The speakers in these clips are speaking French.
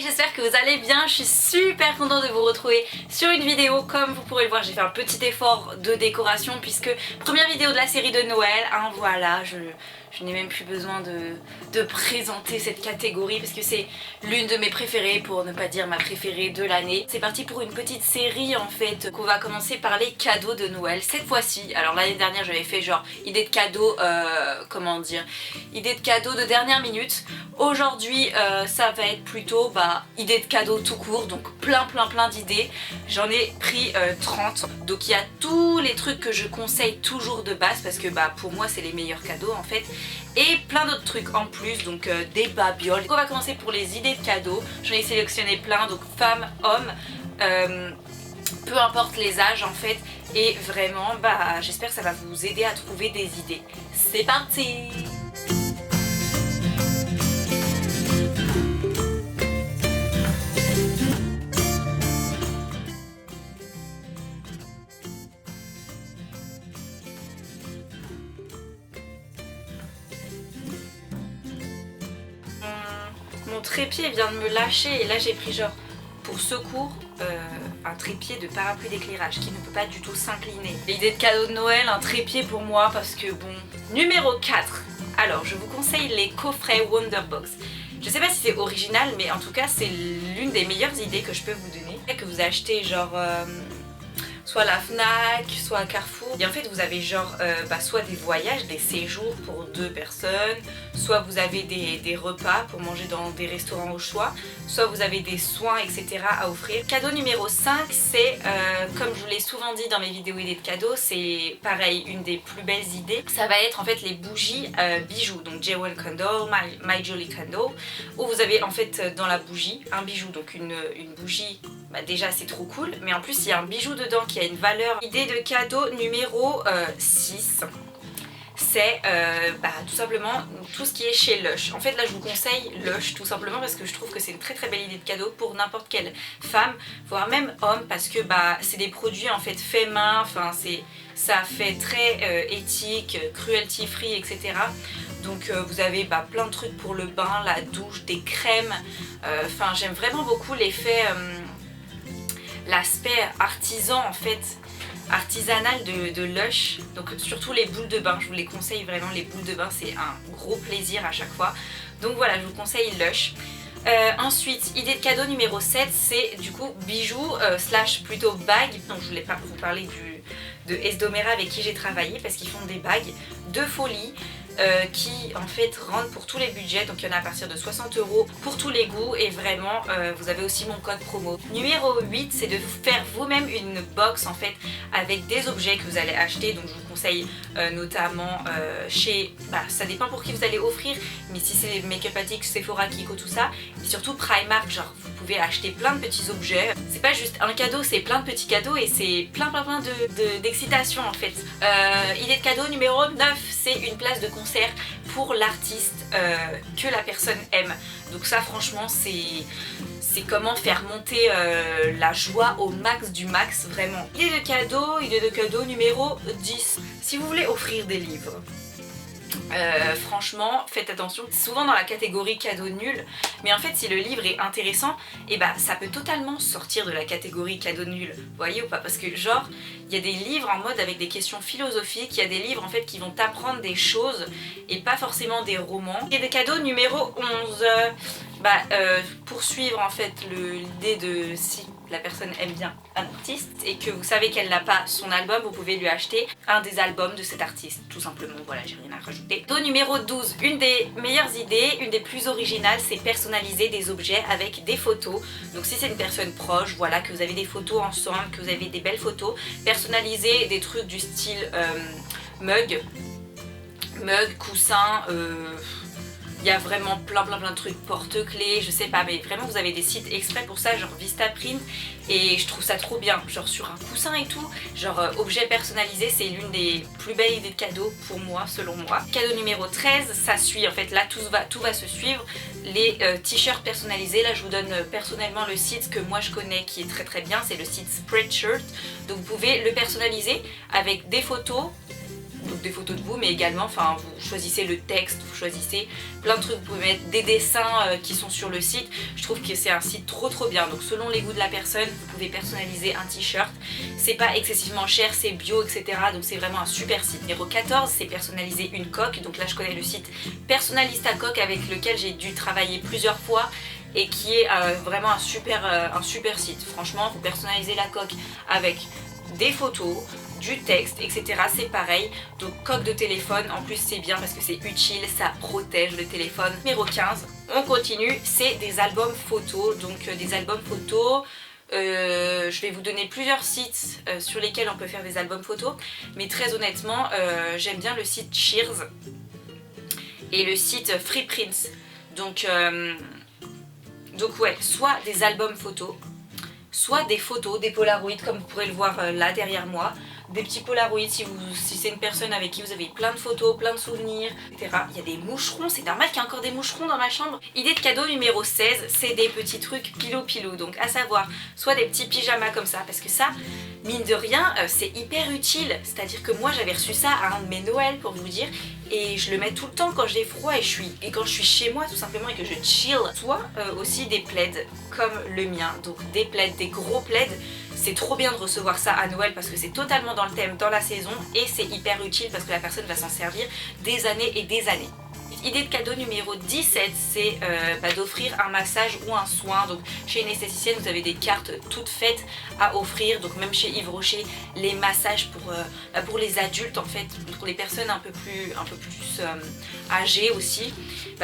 j'espère que vous allez bien. Je suis super contente de vous retrouver sur une vidéo. Comme vous pourrez le voir, j'ai fait un petit effort de décoration puisque première vidéo de la série de Noël, hein, voilà, je n'ai même plus besoin de présenter cette catégorie parce que c'est l'une de mes préférées, pour ne pas dire ma préférée de l'année. C'est parti pour une petite série en fait, qu'on va commencer par les cadeaux de Noël cette fois-ci. Alors l'année dernière j'avais fait genre idée de cadeaux, comment dire, idée de cadeaux de dernière minute. Aujourd'hui ça va être plutôt idée de cadeaux tout court, donc plein d'idées. J'en ai pris 30. Donc il y a tous les trucs que je conseille toujours de base parce que pour moi c'est les meilleurs cadeaux en fait. Et plein d'autres trucs en plus, donc des babioles. Donc on va commencer pour les idées de cadeaux. J'en ai sélectionné plein, donc femmes, hommes, peu importe les âges en fait. Et vraiment j'espère que ça va vous aider à trouver des idées. C'est parti! Mon trépied vient de me lâcher et là j'ai pris genre pour secours un trépied de parapluie d'éclairage qui ne peut pas du tout s'incliner. L'idée de cadeau de Noël, un trépied pour moi parce que bon. Numéro 4. Alors je vous conseille les coffrets Wonderbox. Je sais pas si c'est original mais en tout cas c'est l'une des meilleures idées que je peux vous donner. Que vous achetez genre soit à la Fnac, soit à Carrefour. Et en fait vous avez genre soit des voyages, des séjours pour 2 personnes, soit vous avez des repas pour manger dans des restaurants au choix, soit vous avez des soins etc. à offrir. Cadeau numéro 5, c'est comme je vous l'ai souvent dit dans mes vidéos idées de cadeaux, c'est pareil une des plus belles idées. Ça va être en fait les bougies bijoux, donc Jewel Candle, My Jolly Candle, où vous avez en fait dans la bougie un bijou, donc une bougie. Déjà c'est trop cool, mais en plus il y a un bijou dedans qui a une valeur. Idée de cadeau numéro 6, c'est tout simplement tout ce qui est chez Lush. En fait là je vous conseille Lush tout simplement parce que je trouve que c'est une très belle idée de cadeau pour n'importe quelle femme, voire même homme, parce que c'est des produits en fait faits main, enfin ça fait très éthique, cruelty free etc. Donc vous avez plein de trucs pour le bain, la douche, des crèmes, enfin j'aime vraiment beaucoup l'effet, l'aspect artisan en fait, artisanal de Lush. Donc surtout les boules de bain, je vous les conseille vraiment, les boules de bain c'est un gros plaisir à chaque fois. Donc voilà, je vous conseille Lush. Ensuite, idée de cadeau numéro 7, c'est du coup bijoux slash plutôt bagues. Donc je voulais pas vous parler de Esdomera avec qui j'ai travaillé parce qu'ils font des bagues de folie. Qui en fait rentrent pour tous les budgets, donc il y en a à partir de 60 € pour tous les goûts et vraiment vous avez aussi mon code promo. Numéro 8, c'est de faire vous-même une box en fait avec des objets que vous allez acheter, donc je vous conseille notamment chez, ça dépend pour qui vous allez offrir, mais si c'est Makeup Addict, Sephora, Kiko, tout ça, et surtout Primark, genre vous pouvez acheter plein de petits objets. C'est pas juste un cadeau, c'est plein de petits cadeaux et c'est plein d'excitation en fait. Idée de cadeau numéro 9, c'est une place de concert pour l'artiste que la personne aime. Donc ça franchement c'est comment faire monter la joie au max du max, vraiment. Idée de cadeau numéro 10. Si vous voulez offrir des livres, franchement faites attention, souvent dans la catégorie cadeau nul, mais en fait si le livre est intéressant, ça peut totalement sortir de la catégorie cadeau nul, vous voyez ou pas, parce que genre il y a des livres en mode avec des questions philosophiques, il y a des livres en fait qui vont t'apprendre des choses et pas forcément des romans. Et des cadeaux numéro 11, poursuivre en fait l'idée de si la personne aime bien un artiste et que vous savez qu'elle n'a pas son album, vous pouvez lui acheter un des albums de cet artiste, tout simplement. Voilà, j'ai rien à rajouter. Cadeau numéro 12, une des meilleures idées, une des plus originales, c'est personnaliser des objets avec des photos. Donc si c'est une personne proche, voilà, que vous avez des photos ensemble, que vous avez des belles photos, personnaliser des trucs du style mug, coussin, il y a vraiment plein de trucs, porte-clés, je sais pas, mais vraiment vous avez des sites exprès pour ça, genre Vistaprint, et je trouve ça trop bien, genre sur un coussin et tout, genre objet personnalisé, c'est l'une des plus belles idées de cadeaux pour moi, selon moi. Cadeau numéro 13, ça suit, en fait là tout va se suivre, les t-shirts personnalisés. Là je vous donne personnellement le site que moi je connais qui est très bien, c'est le site Spreadshirt, donc vous pouvez le personnaliser avec des photos, donc donc des photos de vous, mais également enfin vous choisissez le texte, vous choisissez plein de trucs, vous pouvez mettre des dessins qui sont sur le site. Je trouve que c'est un site trop bien, donc selon les goûts de la personne vous pouvez personnaliser un t-shirt, c'est pas excessivement cher, c'est bio etc, donc c'est vraiment un super site. Numéro 14 c'est personnaliser une coque, donc là je connais le site Personnalise ta coque avec lequel j'ai dû travailler plusieurs fois et qui est vraiment un super site. Franchement vous personnalisez la coque avec des photos, du texte, etc. C'est pareil. Donc coque de téléphone, en plus c'est bien parce que c'est utile, ça protège le téléphone. Numéro 15, on continue, c'est des albums photos. Donc des albums photos, je vais vous donner plusieurs sites sur lesquels on peut faire des albums photos. Mais très honnêtement, j'aime bien le site Cheers et le site Freeprints. Donc ouais, soit des albums photos, soit des photos, des polaroids comme vous pourrez le voir là derrière moi, des petits polaroids si c'est une personne avec qui vous avez plein de photos, plein de souvenirs, etc. Il y a des moucherons, c'est normal qu'il y ait encore des moucherons dans ma chambre. Idée de cadeau numéro 16, c'est des petits trucs pilou, donc à savoir soit des petits pyjamas comme ça, parce que ça, mine de rien, c'est hyper utile. C'est-à-dire que moi j'avais reçu ça à un de mes Noëls pour vous dire, et je le mets tout le temps quand j'ai froid et quand je suis chez moi tout simplement et que je chill. Soit aussi des plaids comme le mien, donc des plaids, des gros plaids. C'est trop bien de recevoir ça à Noël parce que c'est totalement dans le thème, dans la saison, et c'est hyper utile parce que la personne va s'en servir des années et des années. Idée de cadeau numéro 17, c'est d'offrir un massage ou un soin. Donc chez une esthéticienne vous avez des cartes toutes faites à offrir, donc même chez Yves Rocher les massages pour les adultes en fait, pour les personnes un peu plus âgées aussi,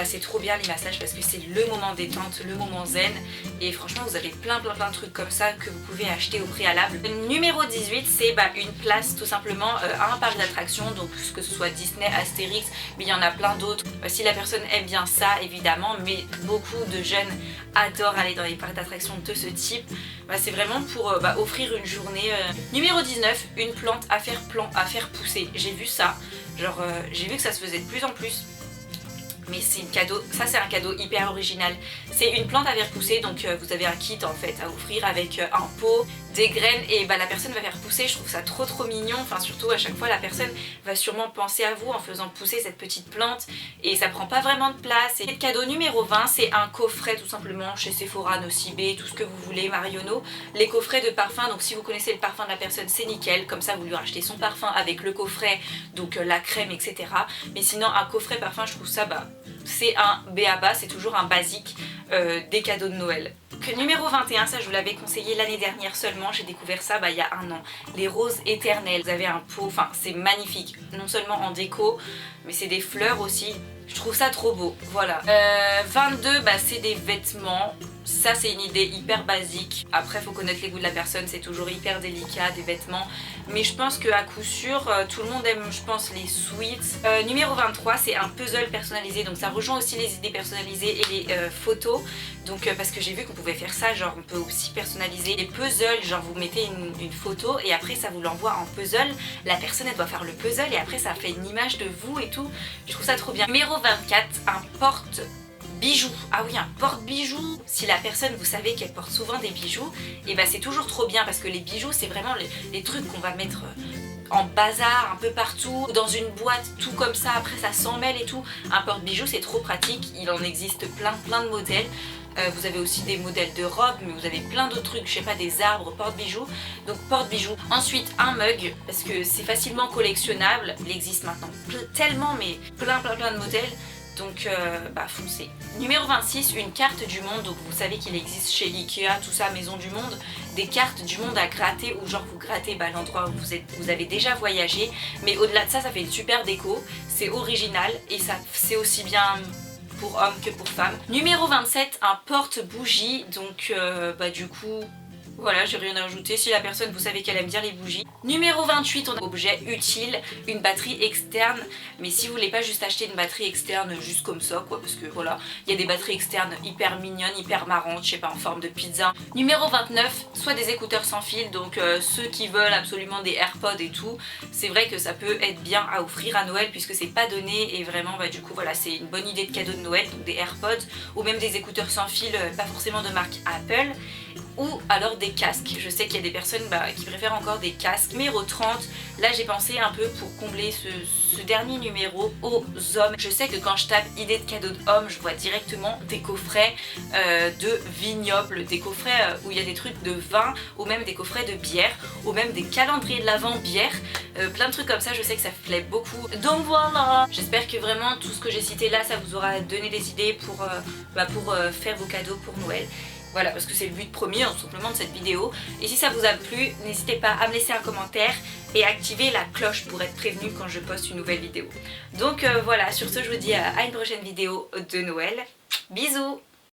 c'est trop bien les massages parce que c'est le moment détente, le moment zen, et franchement vous avez plein de trucs comme ça que vous pouvez acheter au préalable. Numéro 18 c'est une place tout simplement à un parc d'attractions, donc que ce soit Disney, Astérix, mais il y en a plein d'autres. Si la personne aime bien ça évidemment, mais beaucoup de jeunes adorent aller dans les parcs d'attractions de ce type, c'est vraiment pour offrir une journée. Numéro 19, une plante à faire pousser. J'ai vu ça, genre j'ai vu que ça se faisait de plus en plus. Mais c'est un cadeau hyper original. C'est une plante à faire pousser, donc vous avez un kit en fait à offrir avec un pot, des graines, et la personne va faire pousser. Je trouve ça trop mignon, enfin surtout à chaque fois la personne va sûrement penser à vous en faisant pousser cette petite plante, et ça prend pas vraiment de place. Et le cadeau numéro 20 c'est un coffret tout simplement chez Sephora, Nocibé, tout ce que vous voulez, Marionneau. Les coffrets de parfum, donc si vous connaissez le parfum de la personne c'est nickel, comme ça vous lui rachetez son parfum avec le coffret, donc la crème etc. Mais sinon un coffret parfum je trouve ça c'est un b.a.-ba, c'est toujours un basique des cadeaux de Noël. Numéro 21, ça je vous l'avais conseillé l'année dernière seulement, j'ai découvert ça il y a un an. Les roses éternelles, vous avez un pot, enfin c'est magnifique, non seulement en déco, mais c'est des fleurs aussi. Je trouve ça trop beau, voilà. 22, c'est des vêtements. Ça c'est une idée hyper basique. Après faut connaître les goûts de la personne, c'est toujours hyper délicat des vêtements. Mais je pense qu'à coup sûr, tout le monde aime je pense les sweats. Numéro 23 c'est un puzzle personnalisé. Donc ça rejoint aussi les idées personnalisées et les photos. Donc parce que j'ai vu qu'on pouvait faire ça, genre on peut aussi personnaliser les puzzles. Genre vous mettez une photo et après ça vous l'envoie en puzzle. La personne elle doit faire le puzzle et après ça fait une image de vous et tout. Je trouve ça trop bien. Numéro 24, un porte-bijoux. Ah oui, un porte-bijoux. Si la personne, vous savez qu'elle porte souvent des bijoux, et c'est toujours trop bien parce que les bijoux, c'est vraiment les trucs qu'on va mettre en bazar un peu partout, dans une boîte, tout comme ça, après ça s'en mêle et tout. Un porte-bijoux, c'est trop pratique. Il en existe plein de modèles. Vous avez aussi des modèles de robes, mais vous avez plein d'autres trucs, je sais pas, des arbres, porte-bijoux. Donc porte-bijoux. Ensuite un mug, parce que c'est facilement collectionnable. Il existe maintenant tellement, mais plein de modèles. Donc foncez. Numéro 26, une carte du monde. Donc vous savez qu'il existe chez Ikea, tout ça, Maison du Monde, des cartes du monde à gratter, où genre vous grattez l'endroit où vous avez déjà voyagé. Mais au-delà de ça, ça fait une super déco, c'est original et ça c'est aussi bien pour hommes que pour femmes. Numéro 27, un porte-bougie. Donc du coup voilà, j'ai rien à ajouter. Si la personne, vous savez qu'elle aime bien les bougies. Numéro 28, on a un objet utile, une batterie externe. Mais si vous voulez pas juste acheter une batterie externe juste comme ça, quoi, parce que voilà, il y a des batteries externes hyper mignonnes, hyper marrantes, je sais pas, en forme de pizza. Numéro 29, soit des écouteurs sans fil, donc ceux qui veulent absolument des AirPods et tout, c'est vrai que ça peut être bien à offrir à Noël puisque c'est pas donné, et vraiment du coup voilà, c'est une bonne idée de cadeau de Noël, donc des AirPods ou même des écouteurs sans fil, pas forcément de marque Apple. ou alors des casques. Je sais qu'il y a des personnes qui préfèrent encore des casques. Numéro 30, là j'ai pensé un peu pour combler ce dernier numéro aux hommes. Je sais que quand je tape idée de cadeaux d'hommes, je vois directement des coffrets de vignobles, des coffrets où il y a des trucs de vin, ou même des coffrets de bière, ou même des calendriers de l'Avent bière, plein de trucs comme ça. Je sais que ça plaît beaucoup. Donc voilà, j'espère que vraiment tout ce que j'ai cité là, ça vous aura donné des idées pour faire vos cadeaux pour Noël. Voilà, parce que c'est le but premier tout simplement de cette vidéo. Et si ça vous a plu, n'hésitez pas à me laisser un commentaire et à activer la cloche pour être prévenu quand je poste une nouvelle vidéo. Donc voilà, sur ce je vous dis à une prochaine vidéo de Noël. Bisous!